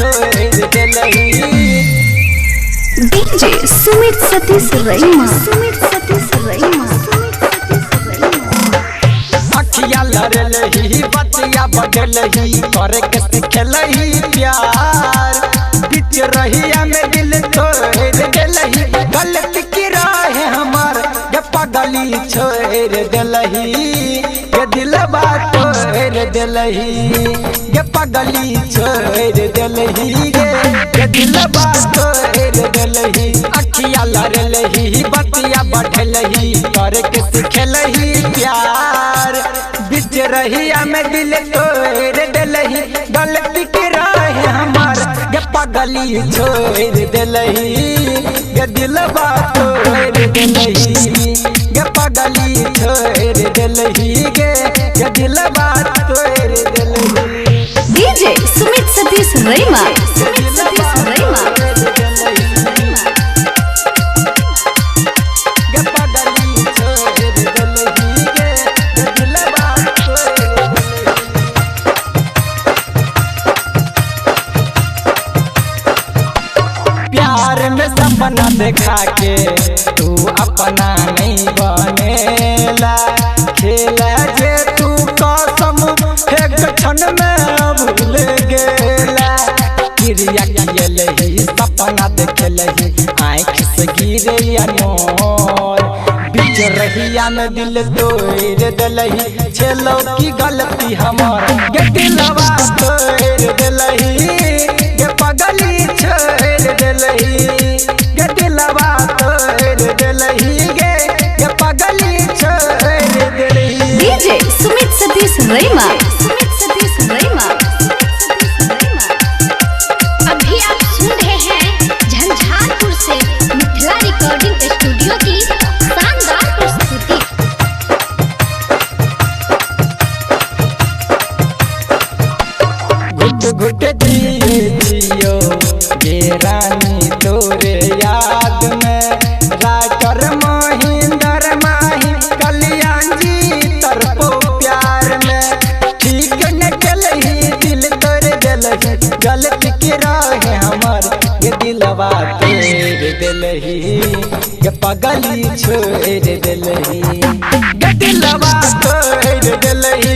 छोड़ दिलही। डीजे सुमित सतीश रईमा। अखिया लड़लही बतिया बदलही करे के सिखलही प्यार बीच रहिया में दिल तोड़ दिलही। गलती की राह हमार ये पगली छोड़ दिलही ये दिलवा तोड़ दिलही ये पगली छोड़ दिलही ये दिलवा तोड़ दिलही। अखिया लड़लही बतिया बढ़लही करे के सिखलही प्यार बीच रहिया में दिल तोड़ दिलही। गलती की राह हमार ये पगली छोड़ दिलही ये दिलवा तोड़ दिलही ये पगली छोड़ दिलही ये दिलवा तोड़ दिलही। डीजे सुमित सतीश रईमा। प्यार में सपना देखा के तू अपना नहीं बनेला खेला जे तू कसम एक क्षण में भूल गेला। क्रिया कियलही सपना देखलही आँख से गिरे अनमोल बीच रहिया में दिल तोड़ दिलही। छेलो की गलती हमार ये दिलवा तोड़ दिलही ये पगली छोड़ दिलही ये दिलवा तोड़ दिलही ये पगली छोड़ दिलही। डीजे सुमित सतीश रईमा। अभी आप सुन रहे हैं झंझारपुर से मिथिला रिकॉर्डिंग स्टूडियो की शानदार प्रस्तुति। घुट घुट जियो ये रानी तोरे याद में राइटर महेंद्र माही कल्याण जी तरफो प्यार में ठीक न चलही दिल तोड़ दिलही। गलती की राह हमार ये दिलवा तोड़ दिलही ये पगली छोड़ दिलही ये दिलवा तोड़ दिलही